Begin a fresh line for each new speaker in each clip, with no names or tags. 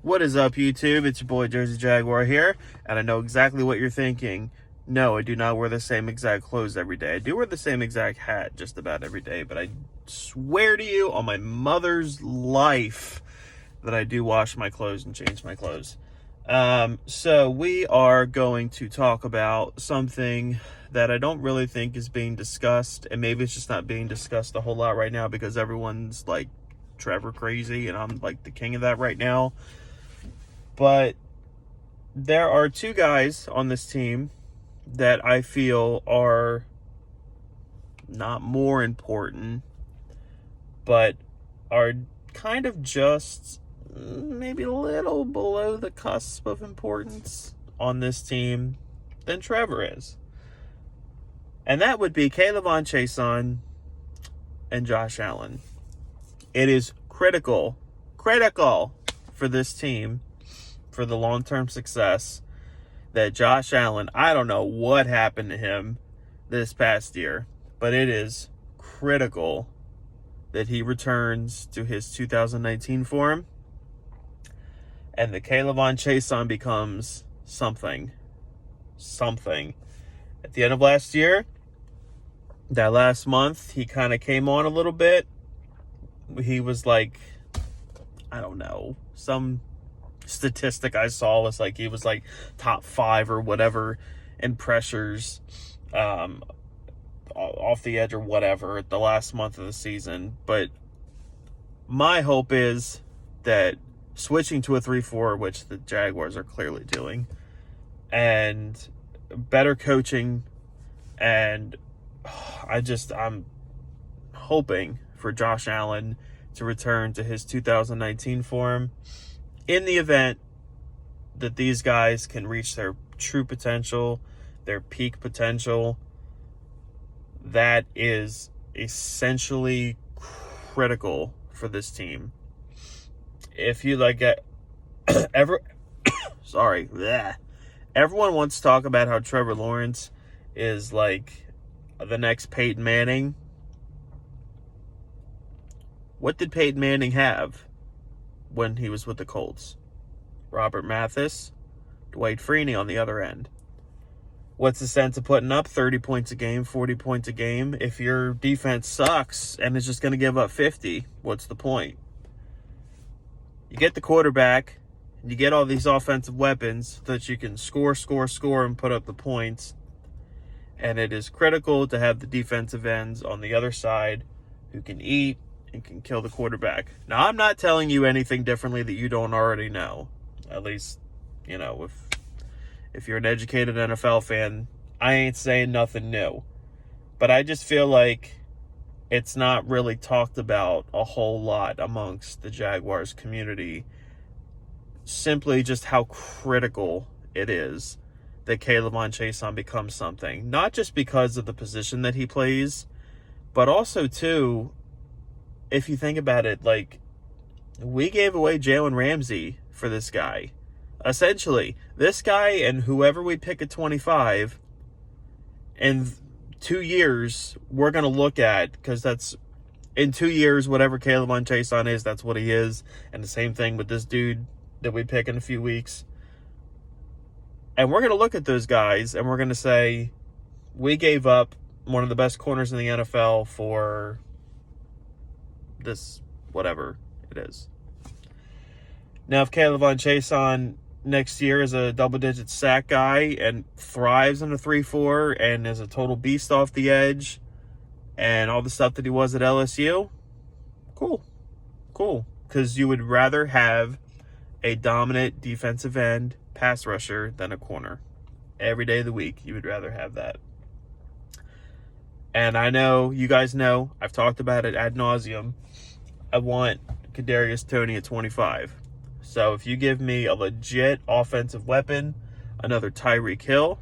What is up, YouTube? It's your boy Jersey Jaguar here, and I know exactly what you're thinking. No, I do not wear the same exact clothes every day. I do wear the same exact hat just about every day, but I swear to you on my mother's life that I do wash my clothes and change my clothes. So we are going to talk about something that I don't really think is being discussed, and maybe it's just not being discussed a whole lot right now because everyone's like Trevor crazy, and I'm like the king of that right now. But there are two guys on this team that I feel are not more important, but are kind of just maybe a little below the cusp of importance on this team than Trevor is. And that would be K'lavon Chassion and Josh Allen. It is critical for this team, for the long-term success, that Josh Allen, I don't know what happened to him this past year, but it is critical that he returns to his 2019 form and the K'lavon Chassion becomes something. At the end of last year, that last month, he kind of came on a little bit. He was like, I don't know, some statistic I saw was like he was like top 5 or whatever in pressures off the edge or whatever the last month of the season. But my hope is that switching to a 3-4, which the Jaguars are clearly doing, and better coaching, and I'm hoping for Josh Allen to return to his 2019 form in the event that these guys can reach their true potential, their peak potential. That is essentially critical for this team. If you like it, everyone wants to talk about how Trevor Lawrence is like the next Peyton Manning. What did Peyton Manning have when he was with the Colts? Robert Mathis, Dwight Freeney on the other end. What's the sense of putting up 30 points a game, 40 points a game if your defense sucks and is just going to give up 50? What's the point? You get the quarterback, and you get all these offensive weapons so that you can score, and put up the points. And it is critical to have the defensive ends on the other side who can eat and can kill the quarterback. Now, I'm not telling you anything differently that you don't already know. At least, you know, if you're an educated NFL fan, I ain't saying nothing new. But I just feel like it's not really talked about a whole lot amongst the Jaguars community. Simply just how critical it is that K'lavon Chassion becomes something. Not just because of the position that he plays, but also, too, if you think about it, like, we gave away Jalen Ramsey for this guy. Essentially, this guy and whoever we pick at 25, in 2 years, we're going to look at, because that's, in 2 years, whatever K'lavon Chassion is, that's what he is. And the same thing with this dude that we pick in a few weeks. And we're going to look at those guys, and we're going to say, we gave up one of the best corners in the NFL for this, whatever it is. Now, if K'lavon Chassion next year is a double-digit sack guy and thrives in a 3-4 and is a total beast off the edge and all the stuff that he was at LSU, cool. Because you would rather have a dominant defensive end pass rusher than a corner. Every day of the week, you would rather have that. And I know, you guys know, I've talked about it ad nauseum. I want Kadarius Toney at 25. So if you give me a legit offensive weapon, another Tyreek Hill,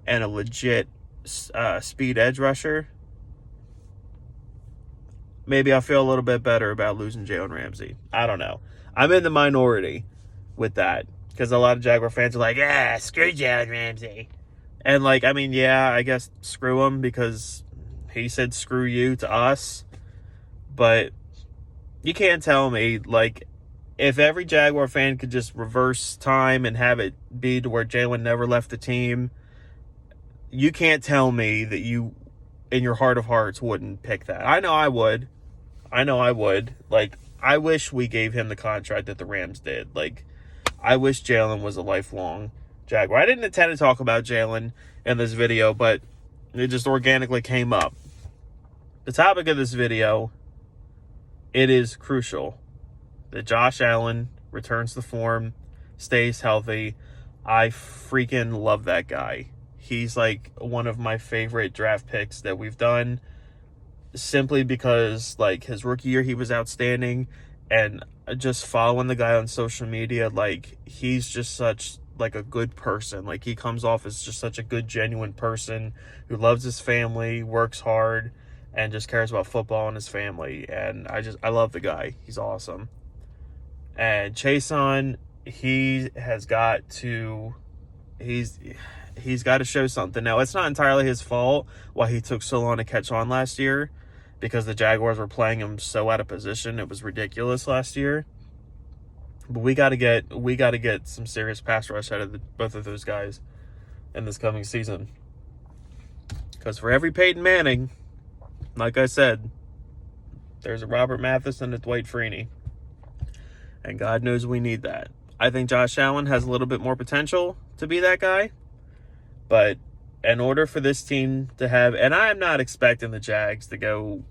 and a legit speed edge rusher, maybe I'll feel a little bit better about losing Jalen Ramsey. I don't know. I'm in the minority with that because a lot of Jaguar fans are like, yeah, screw Jalen Ramsey. And like, I mean, yeah, I guess screw him because he said screw you to us. But you can't tell me, like, if every Jaguar fan could just reverse time and have it be to where Jalen never left the team, you can't tell me that you, in your heart of hearts, wouldn't pick that. I know I would. Like, I wish we gave him the contract that the Rams did. Like, I wish Jalen was a lifelong Jaguar. I didn't intend to talk about Jalen in this video, but it just organically came up. The topic of this video, it is crucial that Josh Allen returns to form, stays healthy. I freaking love that guy. He's like one of my favorite draft picks that we've done, simply because like his rookie year he was outstanding, and just following the guy on social media, like he's just such like a good person. Like he comes off as just such a good, genuine person who loves his family, works hard, and just cares about football and his family. And I love the guy. He's awesome. And Chassion, he's got to show something. Now, it's not entirely his fault why he took so long to catch on last year, because the Jaguars were playing him so out of position. It was ridiculous last year. But we got to get some serious pass rush out of both of those guys in this coming season. Because for every Peyton Manning, like I said, there's a Robert Mathis and a Dwight Freeney. And God knows we need that. I think Josh Allen has a little bit more potential to be that guy. But in order for this team to have, and I'm not expecting the Jags to go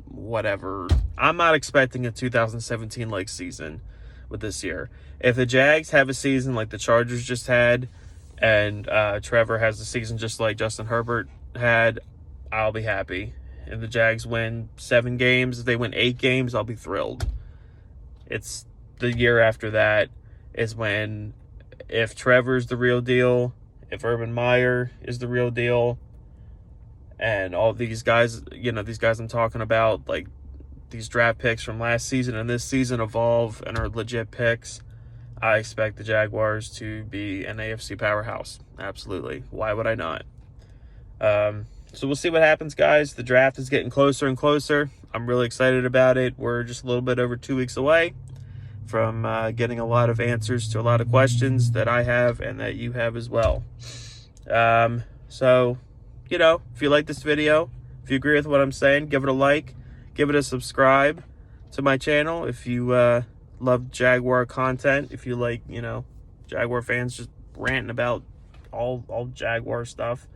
whatever. I'm not expecting a 2017-like season with this year. If the Jags have a season like the Chargers just had, and Trevor has a season just like Justin Herbert had, I'll be happy. If the Jags win 7 games, if they win 8 games, I'll be thrilled. It's the year after that is when, if Trevor's the real deal, if Urban Meyer is the real deal, and all these guys, these guys I'm talking about, like these draft picks from last season and this season evolve and are legit picks, I expect the Jaguars to be an AFC powerhouse. Absolutely. Why would I not? So we'll see what happens, guys. The draft is getting closer and closer. I'm really excited about it. We're just a little bit over 2 weeks away from getting a lot of answers to a lot of questions that I have and that you have as well. So, if you like this video, if you agree with what I'm saying, give it a like, give it a subscribe to my channel. If you love Jaguar content, if you like, Jaguar fans just ranting about all Jaguar stuff,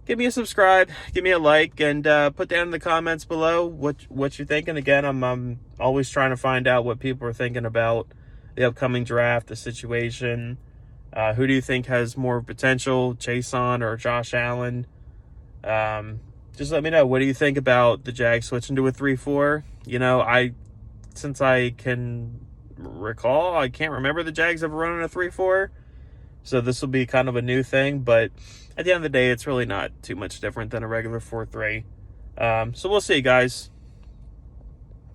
give me a subscribe, give me a like, and put down in the comments below what you're thinking. Again, I'm always trying to find out what people are thinking about the upcoming draft, the situation. Who do you think has more potential, Chassion or Josh Allen? Just let me know. What do you think about the Jags switching to a 3-4? Since I can recall, I can't remember the Jags ever running a 3-4. So this will be kind of a new thing, but at the end of the day, it's really not too much different than a regular 4-3. So we'll see, guys.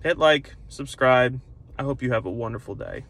Hit like, subscribe. I hope you have a wonderful day.